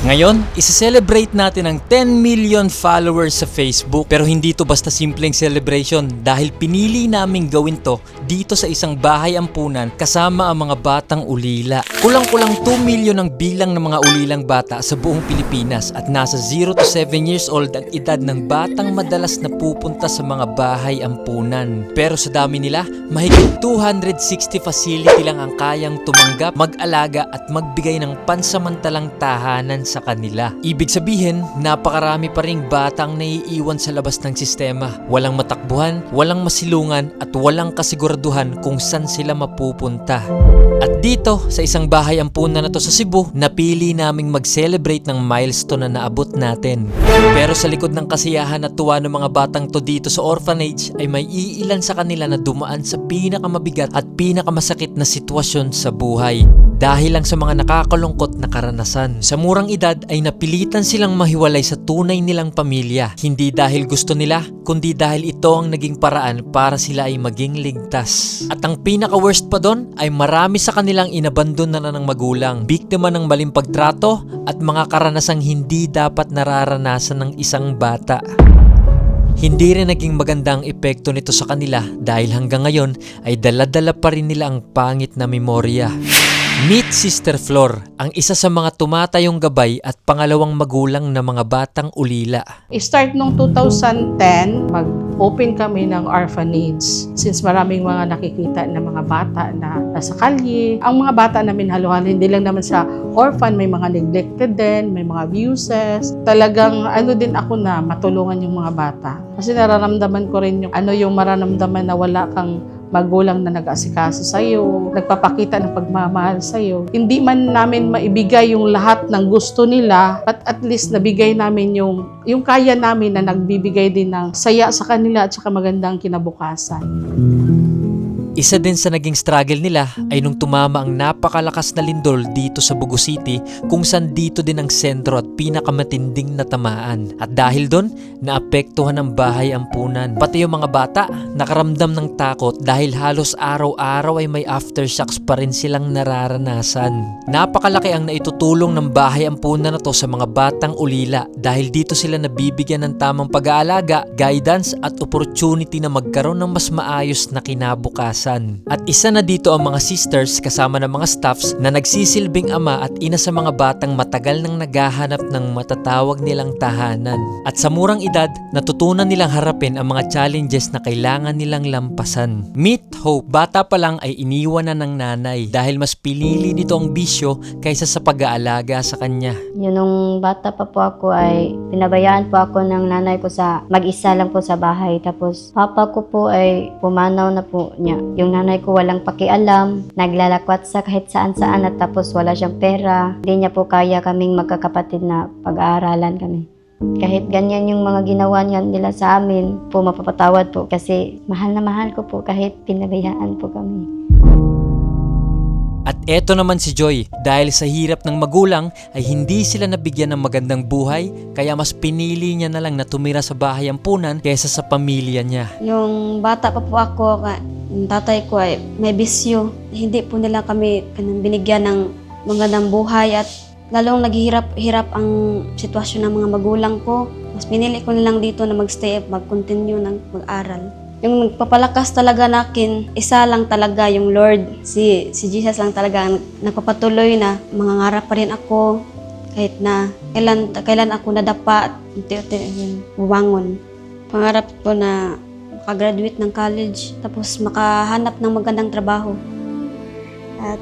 Ngayon, isa-celebrate natin ang 10 million followers sa Facebook. Pero hindi to basta simpleng celebration dahil pinili naming gawin to dito sa isang bahay ampunan kasama ang mga batang ulila. Kulang-kulang 2 million ang bilang ng mga ulilang bata sa buong Pilipinas at nasa 0 to 7 years old ang edad ng batang madalas na pupunta sa mga bahay ampunan. Pero sa dami nila, mahigit 260 facility lang ang kayang tumanggap, mag-alaga at magbigay ng pansamantalang tahanan sa kanila. Ibig sabihin, napakarami pa ring batang naiiwan sa labas ng sistema. Walang matakbuhan, walang masilungan at walang kasiguraduhan kung saan sila mapupunta. At dito, sa isang bahay ampunan na to sa Cebu, napili naming mag-celebrate ng milestone na naabot natin. Pero sa likod ng kasiyahan at tuwa ng mga batang to dito sa orphanage ay may iilan sa kanila na dumaan sa pinakamabigat at pinakamasakit na sitwasyon sa buhay. Dahil lang sa mga nakakalungkot na karanasan. Sa murang edad ay napilitan silang mahiwalay sa tunay nilang pamilya. Hindi dahil gusto nila, kundi dahil ito ang naging paraan para sila ay maging ligtas. At ang pinaka-worst pa doon ay marami sa kanilang inabandon na ng magulang, biktima ng maling pagtrato at mga karanasang hindi dapat nararanasan ng isang bata. Hindi rin naging magandang epekto nito sa kanila dahil hanggang ngayon ay dala-dala pa rin nila ang pangit na memorya. Meet Sister Flor, ang isa sa mga tumatayong gabay at pangalawang magulang na mga batang ulila. Start nung 2010, mag-open kami ng orphanage. Since maraming mga nakikita na mga bata na nasa kalye. Ang mga bata namin halo-halo, hindi lang naman sa orphan, may mga neglected din, may mga abuses. Talagang din ako na matulungan yung mga bata. Kasi nararamdaman ko rin yung mararamdaman na wala kang magulang na nag-asikaso sa'yo, nagpapakita ng pagmamahal sa'yo. Hindi man namin maibigay yung lahat ng gusto nila, but at least nabigay namin yung kaya namin na nagbibigay din ng saya sa kanila at saka magandang kinabukasan. Isa din sa naging struggle nila ay nung tumama ang napakalakas na lindol dito sa Bugo City kung saan dito din ang sentro at pinakamatinding natamaan. At dahil doon, naapektuhan ang bahay ampunan. Pati yung mga bata, nakaramdam ng takot dahil halos araw-araw ay may aftershocks pa rin silang nararanasan. Napakalaki ang naitutulong ng bahay ampunan na to sa mga batang ulila dahil dito sila nabibigyan ng tamang pag-aalaga, guidance at opportunity na magkaroon ng mas maayos na kinabukasan. At isa na dito ang mga sisters kasama ng mga staffs na nagsisilbing ama at ina sa mga batang matagal nang naghahanap ng matatawag nilang tahanan. At sa murang edad, natutunan nilang harapin ang mga challenges na kailangan nilang lampasan. Meet Hope, bata pa lang ay iniwan na ng nanay dahil mas pinili nito ang bisyo kaysa sa pag-aalaga sa kanya. Yun, nung bata pa po ako ay pinabayaan po ako ng nanay ko sa mag-isa lang po sa bahay. Tapos papa ko po ay pumanaw na po niya. Yung nanay ko walang pakialam, naglalakwat sa kahit saan-saan at tapos wala siyang pera. Hindi niya po kaya kaming magkakapatid na pag-aaralan kami. Kahit ganyan yung mga ginawa nila sa amin, po mapapatawad po kasi mahal na mahal ko po kahit pinabayaan po kami. At eto naman si Joy, dahil sa hirap ng magulang ay hindi sila nabigyan ng magandang buhay kaya mas pinili niya na lang na tumira sa bahay ampunan kaysa sa pamilya niya. Yung bata pa po ako, yung tatay ko ay may bisyo. Hindi po nila kami binigyan ng magandang buhay at lalong naghihirap-hirap ang sitwasyon ng mga magulang ko. Mas pinili ko nilang dito na magstay at mag-continue ng mag-aral. Yung nagpapalakas talaga nakin, isa lang talaga yung Lord. Si Jesus lang talaga ang nagpapatuloy na mangangarap pa rin ako kahit na kailan ako nadapa at unti-unti bumangon. Pangarap ko na makagraduate ng college tapos makahanap ng magandang trabaho. At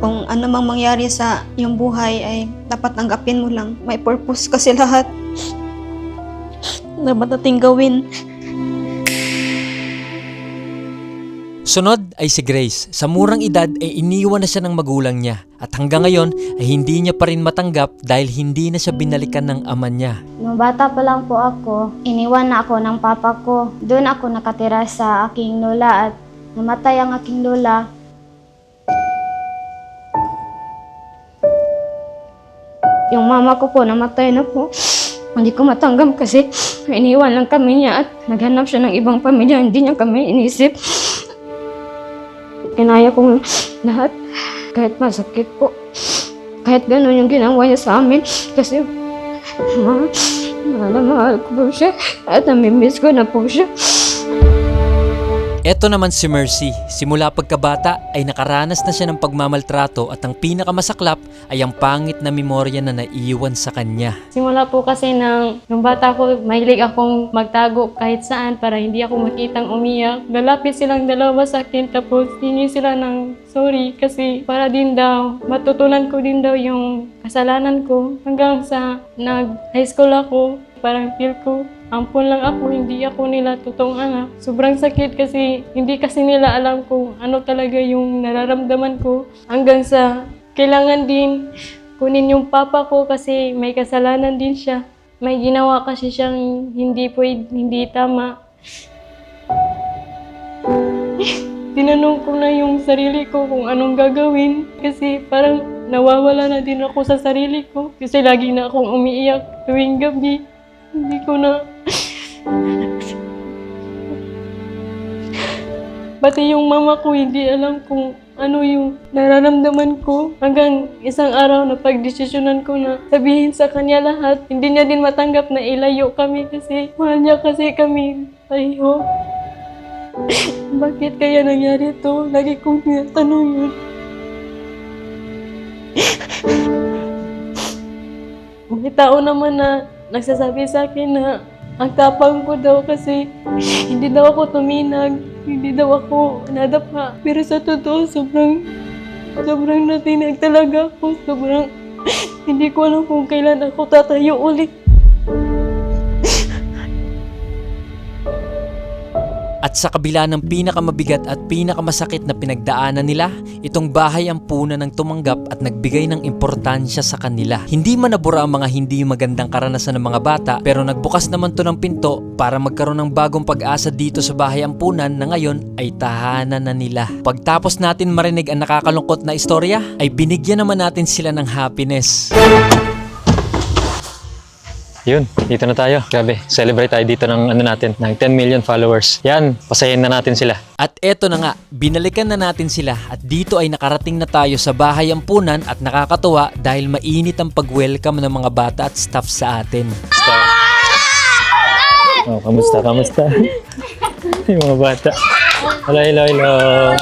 kung ano mang mangyari sa iyong buhay ay dapat tanggapin mo lang. May purpose kasi lahat. Dapat nating gawin. Sunod ay si Grace. Sa murang edad ay iniwan na siya ng magulang niya at hanggang ngayon ay hindi niya pa rin matanggap dahil hindi na siya binalikan ng ama niya. Nung bata pa lang po ako, iniwan na ako ng papa ko. Doon ako nakatira sa aking lola at namatay ang aking lola. Yung mama ko po namatay na po. Hindi ko matanggap kasi iniwan lang kami niya at naghanap siya ng ibang pamilya. Hindi niya kami inisip. Kinaya ko lahat. kahit masakit po. Kahit gano'n yung ginawa niya sa amin. Kasi mahal na mahal ko po siya. At namimiss ko na po siya. Eto naman si Mercy. Simula pagkabata ay nakaranas na siya ng pagmamaltrato at ang pinakamasaklap ay ang pangit na memorya na naiiwan sa kanya. Simula po kasi nung bata ko, mahilig akong magtago kahit saan para hindi ako makitang umiyak. Lalapit silang dalawa sa akin tapos hingi sila ng sorry kasi para din daw matutunan ko din daw yung kasalanan ko. Hanggang sa nag-high school ako, parang feel ko ampun lang ako, hindi ako nila totoong anak. Sobrang sakit kasi hindi kasi nila alam kung ano talaga yung nararamdaman ko. Hanggang sa kailangan din kunin yung papa ko kasi may kasalanan din siya. May ginawa kasi siyang hindi tama. Tinanong ko na yung sarili ko kung anong gagawin kasi parang nawawala na din ako sa sarili ko kasi lagi na akong umiiyak tuwing gabi. Hindi ko na... Pati yung mama ko hindi alam kung ano yung nararamdaman ko. Hanggang isang araw na pagdesisyonan ko na sabihin sa kanya lahat. Hindi niya din matanggap na ilayo kami kasi mahal niya kasi kami pareho. Bakit kaya nangyari to? Lagi kong tinatanong yun. May tao naman na nagsasabi sa akin na ang tapang ko daw kasi hindi daw ako tuminag, hindi daw ako nadapa. Pero sa totoo, sobrang natinag talaga ako. Sobrang hindi ko alam kung kailan ako tatayo ulit. At sa kabila ng pinakamabigat at pinakamasakit na pinagdaanan nila, itong bahay ampunan ng tumanggap at nagbigay ng importansya sa kanila. Hindi man nabura ang mga hindi magandang karanasan ng mga bata, pero nagbukas naman to ng pinto para magkaroon ng bagong pag-asa dito sa bahay ampunan na ngayon ay tahanan na nila. Pagtapos natin marinig ang nakakalungkot na istorya, ay binigyan naman natin sila ng happiness. Yun, dito na tayo. Grabe, celebrate tayo dito ng ng 10 million followers. Yan, pasayin na natin sila. At eto na nga, binalikan na natin sila at dito ay nakarating na tayo sa bahay ampunan at nakakatuwa dahil mainit ang pag-welcome ng mga bata at staff sa atin. Oh, kamusta? Yung mga bata. Hello.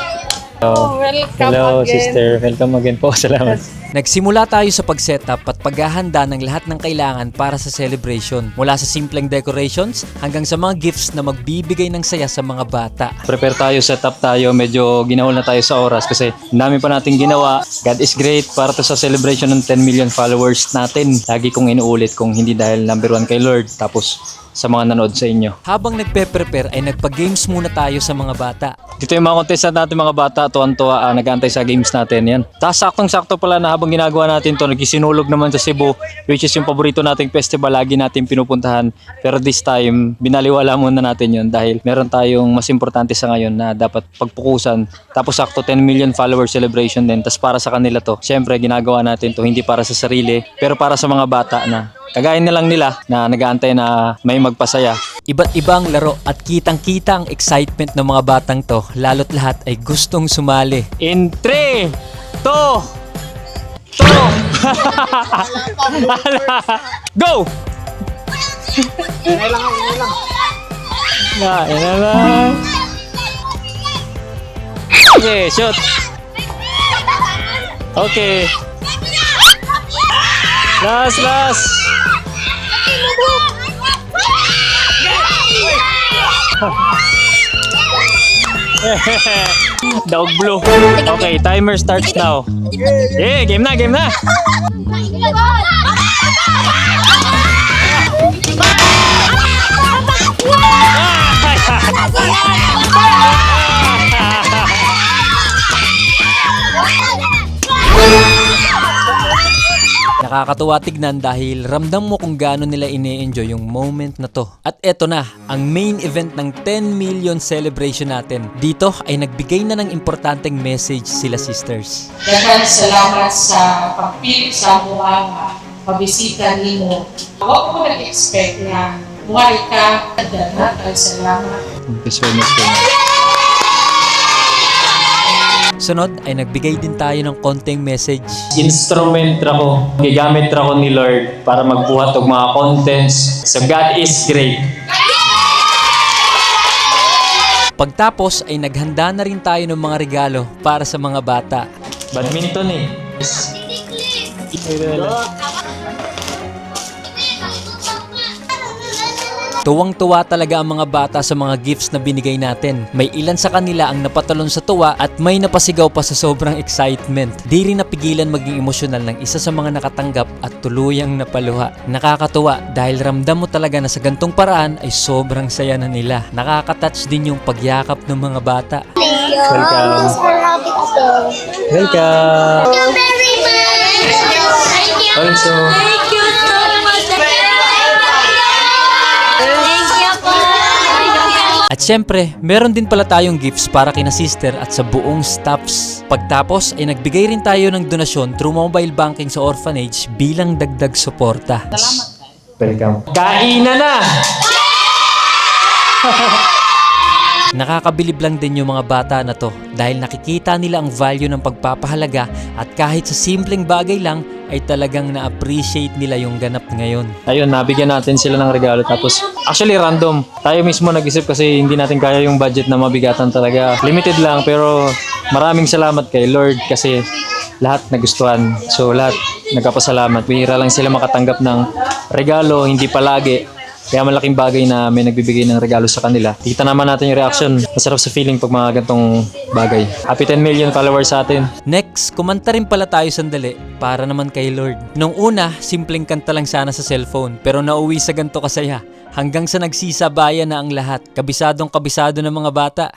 Hello, sister. Welcome again po. Salamat. Nagsimula tayo sa pag-setup at paghahanda ng lahat ng kailangan para sa celebration. Mula sa simpleng decorations hanggang sa mga gifts na magbibigay ng saya sa mga bata. Prepare tayo, setup tayo. Medyo ginawal na tayo sa oras kasi dami pa natin ginawa. God is great para to sa celebration ng 10 million followers natin. Lagi kong inuulit kung hindi dahil number 1 kay Lord. Tapos sa mga nanood sa inyo. Habang nagpe-prepare ay nagpa-games muna tayo sa mga bata. Dito yung mga contestant natin mga bata, tuwan-tuwa, nag-aantay sa games natin yan. Tapos saktong-sakto pala na habang ginagawa natin to, nagsisinulog naman sa Cebu, which is yung paborito nating festival, lagi natin pinupuntahan. Pero this time, binaliwala muna natin yun dahil meron tayong mas importante sa ngayon na dapat pagpukusan. Tapos sakto 10 million follower celebration din. Tapos para sa kanila to, syempre ginagawa natin to hindi para sa sarili, pero para sa mga bata na kagaya na lang nila na nag-aantay na may magpasaya. Iba't ibang laro at kitang-kita ang excitement ng mga batang to, lalo't lahat ay gustong sumali. In 3, 2, 2, go! Ina lang. Okay, shoot. Okay. Last. Dog blue. Okay, timer starts now. Yeah, game na. Nakakatuwa tignan dahil ramdam mo kung gaano nila ine-enjoy yung moment na to. At eto na, ang main event ng 10 million celebration natin. Dito ay nagbigay na ng importanteng message sila sisters. Daghang salamat sa pagpili sa mga pabisita nimo. Huwag ko nag-expect na buhay ka. Daghang salamat. Thank you so much. Sunod ay nagbigay din tayo ng konting message. Instrument ra ko, gigamit ra ko ni Lord para magbuhat og mga contents. So God is great. Pagtapos ay naghanda na rin tayo ng mga regalo para sa mga bata. Badminton eh. Tuwang-tuwa talaga ang mga bata sa mga gifts na binigay natin. May ilan sa kanila ang napatalon sa tuwa at may napasigaw pa sa sobrang excitement. Di rin napigilan maging emosyonal ng isa sa mga nakatanggap at tuluyang napaluha. Nakakatuwa dahil ramdam mo talaga na sa gantong paraan ay sobrang saya na nila. Nakaka-touch din yung pagyakap ng mga bata. Welcome. Welcome. Also, At syempre, meron din pala tayong gifts para kina sister at sa buong staffs. Pagtapos ay nagbigay rin tayo ng donasyon through mobile banking sa orphanage bilang dagdag suporta. welcome. Kainan na! Nakakabilib lang din yung mga bata na to dahil nakikita nila ang value ng pagpapahalaga at kahit sa simpleng bagay lang ay talagang na-appreciate nila yung ganap ngayon. Ayun, nabigyan natin sila ng regalo tapos actually random. Tayo mismo nag-isip kasi hindi natin kaya yung budget na mabigatan talaga. Limited lang pero maraming salamat kay Lord kasi lahat nagustuhan. So lahat nagpapasalamat. Bihira lang sila makatanggap ng regalo, hindi palagi. Kaya malaking bagay na may nagbibigay ng regalo sa kanila. Kita naman natin yung reaction. Masarap sa feeling pag mga gantong bagay. Happy 10 million followers sa atin. Next, kumanta rin pala tayo sandali para naman kay Lord. Nung una, simpleng kanta lang sana sa cellphone pero nauwi sa ganto kasaya. Hanggang sa nagsisabayan na ang lahat. Kabisadong kabisado ng mga bata.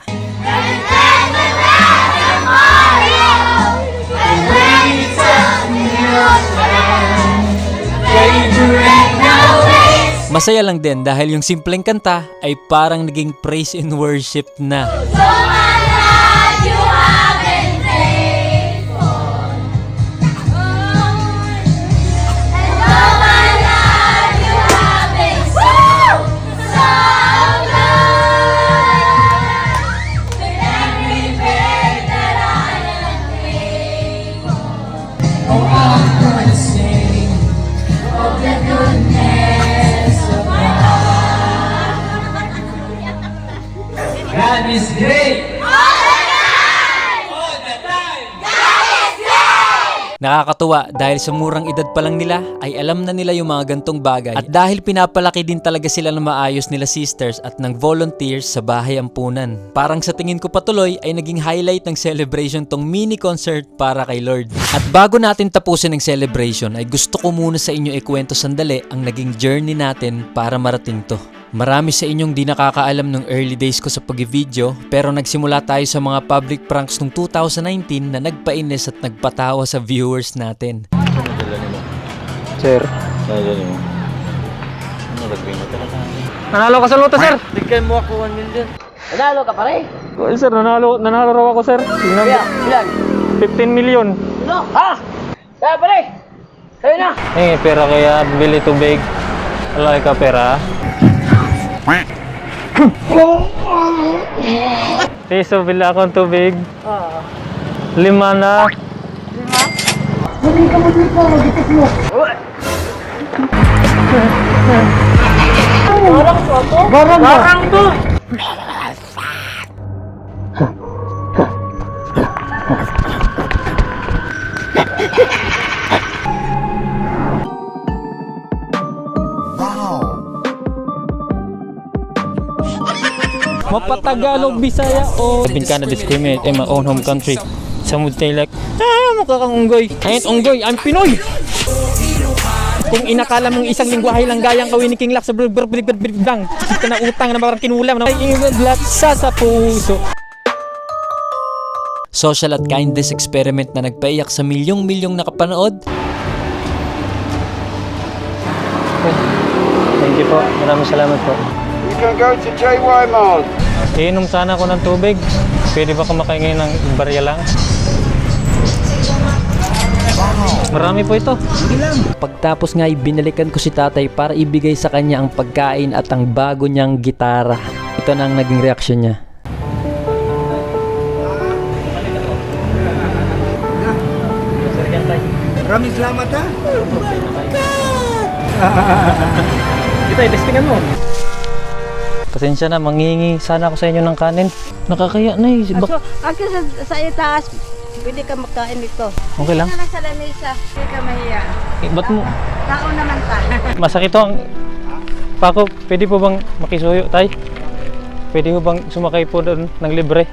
Masaya lang din dahil yung simpleng kanta ay parang naging praise and worship na. Nakakatuwa dahil sa murang edad pa lang nila ay alam na nila yung mga gantong bagay at dahil pinapalaki din talaga sila ng maayos nila sisters at ng volunteers sa bahay ampunan. Parang sa tingin ko patuloy ay naging highlight ng celebration tong mini concert para kay Lord. At bago natin tapusin ang celebration ay gusto ko muna sa inyo ikwento sandali ang naging journey natin para marating to. Marami sa inyong di nakakaalam ng early days ko sa pag-video pero nagsimula tayo sa mga public pranks noong 2019 na nagpainis at nagpatawa sa viewers natin. Sir. Nanalo ka sa loto, sir. Bigyan mo ako 1 million. Nanalo ka pare? Well, sir, nanalo raw ako, sir. Ilan? 15 million. Ano? Ha? Kaya pare? Sa'yo na. Pera kaya bili tubig. Wala ka pera. Piso, bili akong tubig. 5 na. 5? Barang to! Mapatagalog, Bisaya, o... I've been kind of discriminate in my own home country. Some would say like, mukha kang unggoy. I ain't unggoy, I'm Pinoy! Kung inakala mong isang lingwahe lang gayang kawin ni King Lak sa blang, ka na utang na parang kinulam na may sa puso. Social at kindness experiment na nagpaiyak sa milyong-milyong nakapanood. Thank you po, maraming salamat po. You can go to JY Mall. Iinom sana ako ng tubig. Pwede ba kumakain ng barya lang? Marami po ito. Pagtapos nga ay binalikan ko si tatay para ibigay sa kanya ang pagkain at ang bago niyang gitara. Ito na ang naging reaksyon niya. tay. Maraming salamat ha. Tay, testingan mo. Pasensya na, manghihingi sana ako sa inyo ng kanin. Nakakaya na eh. Ako sa itaas, pwede ka makain dito. Okay lang. Ano lang sa lamesa, hindi ka mahiya. Ba't mo? Tao naman ta. Masakit to ang... Pako, pwede po bang makisuyo, tay? Pwede po bang sumakay po doon ng libre?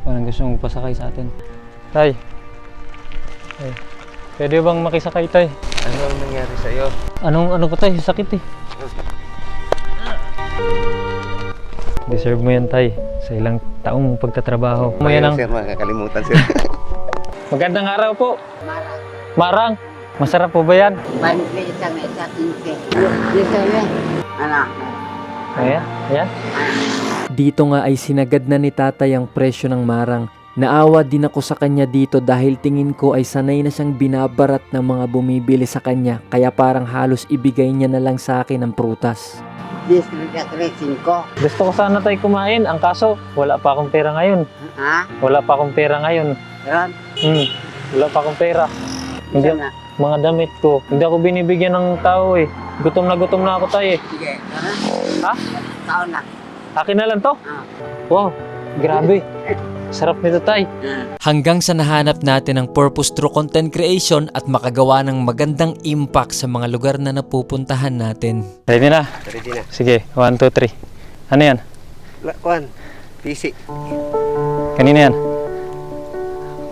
Parang gusto mong pasakay sa atin. Tay. Tay. Pwede bang makisakay, tay? Ano ang nangyari sa'yo? Ano ko, tay? Sakit eh. Deserve mo yan, tay. Sa ilang taong pagtatrabaho. Mo yan ang... Sir, makakalimutan sir. Magandang araw po. Marang. Masarap po ba yan? Balik sa may sa 15. Dito yan. Ano? Ayan. Ayan. Dito nga ay sinagad na ni tatay ang presyo ng marang. Naawa din ako sa kanya dito dahil tingin ko ay sanay na siyang binabarat ng mga bumibili sa kanya, kaya parang halos ibigay niya na lang sa akin ang prutas. Gusto ko sana tayo kumain. Ang kaso, wala pa akong pera ngayon. Ha? Wala pa akong pera ngayon. Meron? Wala pa akong pera. Hindi, mga damit ko. Hindi ako binibigyan ng tao eh. Gutom na ako tayo eh. Sige. Ha? Taon na. Akin na lang to? Wow, grabe. Sarap nito, tay. Hanggang sa nahanap natin ang purpose through content creation at makagawa ng magandang impact sa mga lugar na napupuntahan natin. Ready na? Ready na. Sige, 1, 2, 3. Ano yan? Kuan, PC. Kanina yan?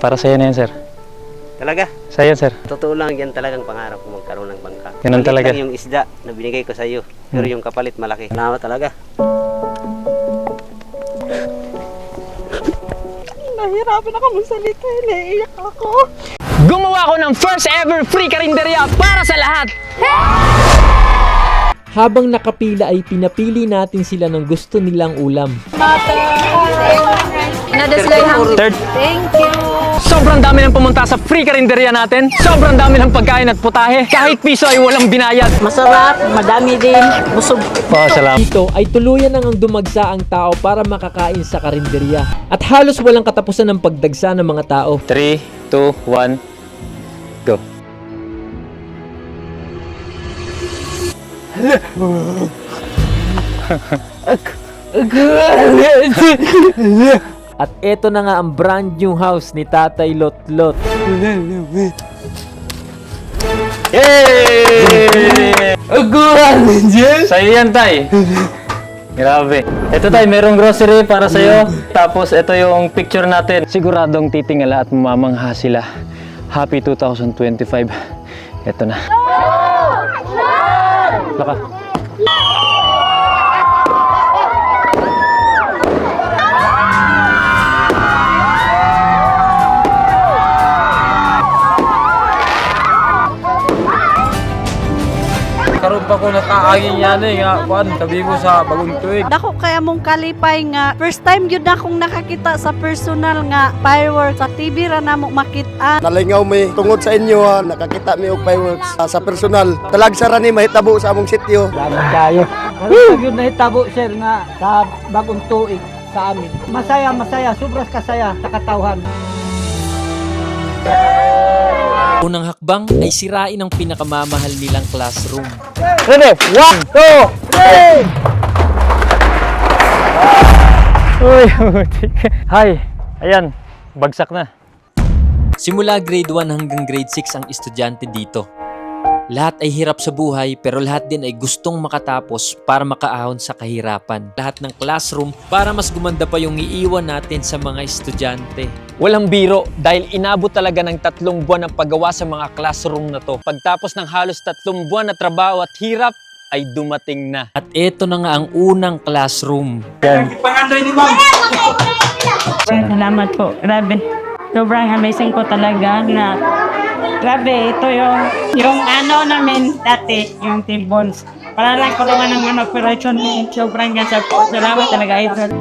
Para sa'yo na yan, sir. Talaga? Sa'yo, sir. Totoo lang, yan talagang pangarap ko magkaroon ng bangka. Ganun Maliit talaga. lang yung isda na binigay ko sa iyo. Pero yung kapalit malaki. Salamat talaga. Nahirapan ako magsalita. Naiiyak ako. Gumawa ko ng first ever free karinderya para sa lahat. Habang nakapila ay pinapili natin sila ng gusto nilang ulam. Third. Sobrang dami ng pumunta sa free karinderya natin. Sobrang dami ng pagkain at putahe. Kahit piso ay walang binayad. Masarap, madami din. Busog. Oh, salamat. Dito ay tuluyan nang ang dumagsa ang tao para makakain sa karinderya. At halos walang katapusan ng pagdagsa ng mga tao. 3, 2, 1, go. At eto na nga ang brand new house ni Tatay Lotlot. Yay! Sa'yo yan, tay. Grabe. Ito, tay, merong grocery para sa'yo. Tapos, ito yung picture natin. Siguradong titingala at mamamangha sila. Happy 2025. Ito na. Laka. Karoon pa ko nakaaging yan eh. Sabi ko sa bagong tuig. Dako kaya mong kalipay nga first time yun na akong nakakita sa personal nga fireworks sa TV ra namo makita. Nalingaw mi tungod sa inyo ha, nakakita mi og fireworks sa personal. Talag sa rani mahitabo sa among sitio. Salamat kayo. Ano yun nahitabo sir nga sa bagong tuig sa amin. Masaya, sobras kasaya sa katawhan. Unang hakbang ay sirain ang pinakamamahal nilang classroom. Ready? 1, 2, 3! Uy, hi! Ayan, bagsak na. Simula grade 1 hanggang grade 6 ang estudyante dito. Lahat ay hirap sa buhay pero lahat din ay gustong makatapos para makaahon sa kahirapan. Lahat ng classroom para mas gumanda pa yung iiwan natin sa mga estudyante. Walang biro dahil inabot talaga ng 3 buwan ang paggawa sa mga classroom na to. Pagtapos ng halos 3 buwan na trabaho at hirap, ay dumating na. At eto na nga ang unang classroom. Salamat po. Grabe. Sobrang amazing po talaga na grabe, ito yung ano namin dati, yung Team Bones. Para lang tulungan ng mga operation mo. Sobrang ganda po. Salamat talaga, idol.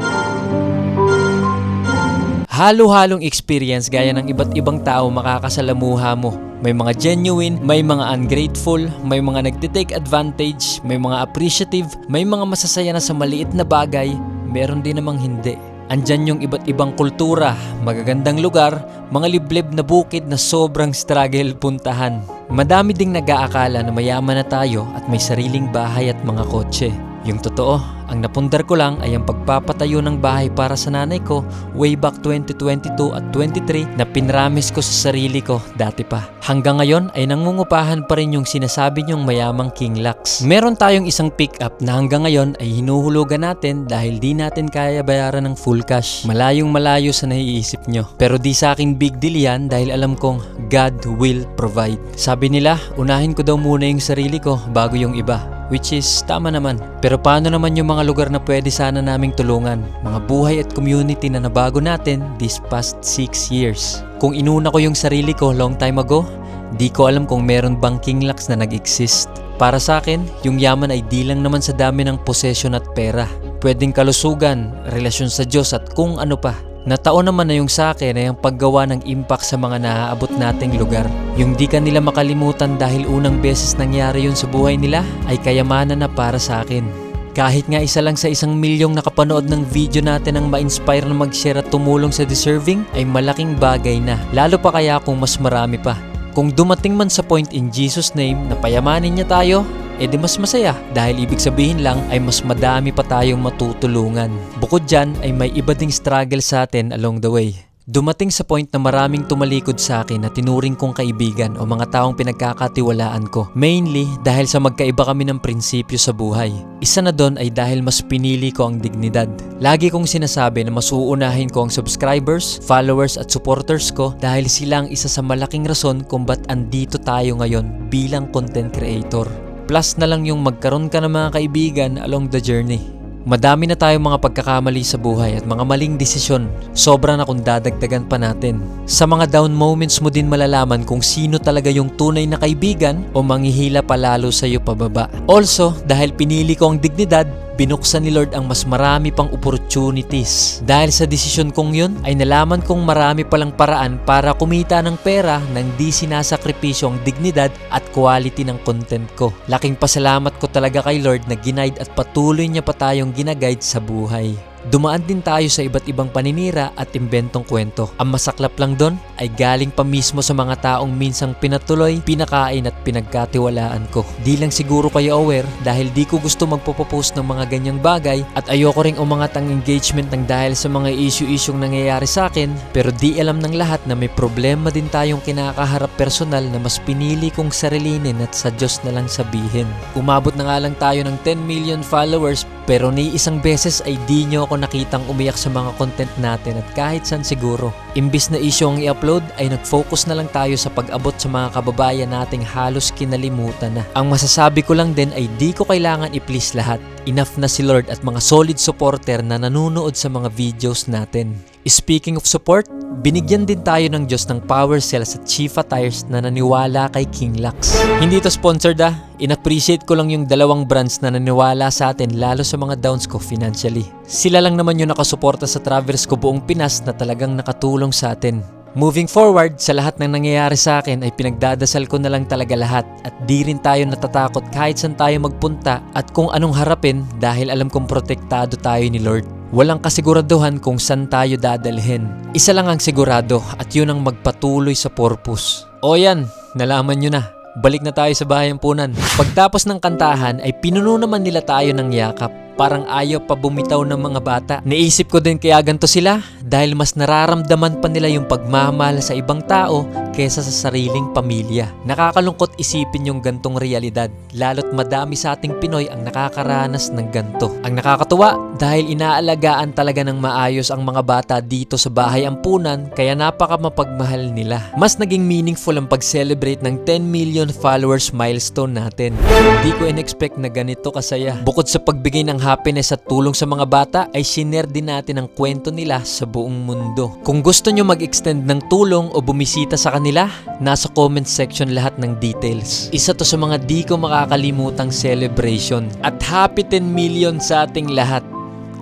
Halo-halong experience gaya ng iba't ibang tao makakasalamuha mo. May mga genuine, may mga ungrateful, may mga nagtitake advantage, may mga appreciative, may mga masasaya na sa maliit na bagay, meron din namang hindi. Andyan yung iba't ibang kultura, magagandang lugar, mga liblib na bukid na sobrang struggle puntahan. Madami ding nag-aakala na mayaman na tayo at may sariling bahay at mga kotse. Yung totoo, ang napundar ko lang ay ang pagpapatayo ng bahay para sa nanay ko way back 2022 at 23 na pinramis ko sa sarili ko dati pa. Hanggang ngayon ay nangungupahan pa rin yung sinasabi niyong mayamang King Lux. Meron tayong isang pick-up na hanggang ngayon ay hinuhulugan natin dahil di natin kaya bayaran ng full cash. Malayong malayo sa naiisip nyo. Pero di sa akin big deal yan dahil alam kong God will provide. Sabi nila, unahin ko daw muna yung sarili ko bago yung iba. Which is tama naman. Pero paano naman yung mga lugar na pwede sana naming tulungan? Mga buhay at community na nabago natin these past 6 years. Kung inuna ko yung sarili ko long time ago, di ko alam kung meron bang King Lux na nag-exist. Para sa akin, yung yaman ay di lang naman sa dami ng possession at pera. Pwedeng kalusugan, relasyon sa Diyos at kung ano pa. Nataon naman na yung sa akin ay ang paggawa ng impact sa mga naaabot nating lugar. Yung di ka nila makalimutan dahil unang beses nangyari yun sa buhay nila ay kayamanan na para sa akin. Kahit nga isa lang sa 1 milyong nakapanood ng video natin ang ma-inspire na mag-share at tumulong sa deserving ay malaking bagay na. Lalo pa kaya kung mas marami pa. Kung dumating man sa point in Jesus' name na payamanin niya tayo, edi mas masaya dahil ibig sabihin lang ay mas madami pa tayong matutulungan. Bukod dyan ay may iba ding struggle sa atin along the way. Dumating sa point na maraming tumalikod sa akin na tinuring kong kaibigan o mga taong pinagkakatiwalaan ko. Mainly dahil sa magkaiba kami ng prinsipyo sa buhay. Isa na doon ay dahil mas pinili ko ang dignidad. Lagi kong sinasabi na mas uunahin ko ang subscribers, followers at supporters ko dahil sila ang isa sa malaking rason kung ba't andito tayo ngayon bilang content creator. Plus na lang yung magkaroon ka ng mga kaibigan along the journey. Madami na tayong mga pagkakamali sa buhay at mga maling desisyon. Sobra na kung dadagdagan pa natin. Sa mga down moments mo din malalaman kung sino talaga yung tunay na kaibigan o manghihila palalo sa'yo pababa. Also, dahil pinili ko ang dignidad, binuksan ni Lord ang mas marami pang opportunities. Dahil sa desisyon kong yun, ay nalaman kong marami palang paraan para kumita ng pera nang di sinasakripisyo ang dignidad at quality ng content ko. Laking pasalamat ko talaga kay Lord na ginaid at patuloy niya pa tayong ginaguide sa buhay. Dumaan din tayo sa iba't ibang paninira at imbentong kwento. Ang masaklap lang doon ay galing pa mismo sa mga taong minsang pinatuloy, pinakain at pinagkatiwalaan ko. Di lang siguro kayo aware dahil di ko gusto magpo-post ng mga ganyang bagay at ayoko ring umangat ang engagement ng dahil sa mga issue-isyong nangyayari sa akin, pero di alam ng lahat na may problema din tayong kinakaharap personal na mas pinili kong sarilinin at sa Diyos na lang sabihin. Umabot na nga lang tayo ng 10 million followers pero ni isang beses ay di nyo ako nakitang umiyak sa mga content natin at kahit saan siguro. Imbis na issue ang i-upload ay nag-focus na lang tayo sa pag-abot sa mga kababayan nating halos kinalimutan na. Ang masasabi ko lang din ay di ko kailangan i-please lahat. Enough na si Lord at mga solid supporter na nanunood sa mga videos natin. Speaking of support, binigyan din tayo ng Diyos ng power cells at Chifa tires na naniwala kay King Lux. Hindi to sponsored in-appreciate ko lang yung 2 brands na naniwala sa atin lalo sa mga downs ko financially. Sila lang naman yung nakasuporta sa travels ko buong Pinas na talagang nakatulong sa atin. Moving forward, sa lahat ng nangyayari sa akin ay pinagdadasal ko na lang talaga lahat at di rin tayo natatakot kahit saan tayo magpunta at kung anong harapin dahil alam kong protektado tayo ni Lord. Walang kasiguraduhan kung saan tayo dadalhin. Isa lang ang sigurado at yun ang magpatuloy sa purpose. O yan, nalaman nyo na. Balik na tayo sa bahay ampunan. Pagtapos ng kantahan ay pinuno naman nila tayo ng yakap. Parang ayaw pa bumitaw ng mga bata. Naisip ko din kaya ganito sila dahil mas nararamdaman pa nila yung pagmamahal sa ibang tao kaysa sa sariling pamilya. Nakakalungkot isipin yung gantong realidad, lalo't madami sa ating Pinoy ang nakakaranas ng ganto. Ang nakakatuwa dahil inaalagaan talaga ng maayos ang mga bata dito sa bahay ampunan kaya napaka mapagmahal nila. Mas naging meaningful ang pag-celebrate ng 10 million followers milestone natin. Hindi ko in-expect na ganito kasaya. Bukod sa pagbigay ng happiness at tulong sa mga bata ay shinare din natin ang kwento nila sa buong mundo. Kung gusto nyo mag-extend ng tulong o bumisita sa kanila, nasa comment section lahat ng details. Isa to sa mga di ko makakalimutang celebration. At happy 10 million sa ating lahat.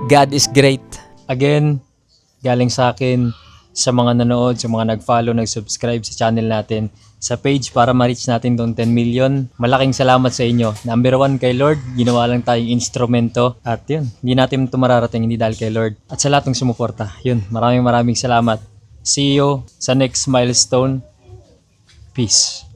God is great. Again, galing sa akin, sa mga nanood, sa mga nag-follow, nag-subscribe sa channel natin, sa page para ma-reach natin tong 10 million. Malaking salamat sa inyo. Number 1 kay Lord, ginawa lang tayong instrumento. At yun, hindi natin ito mararating hindi dahil kay Lord. At sa lahat ng sumuporta, yun, maraming salamat. See you sa next milestone. Peace.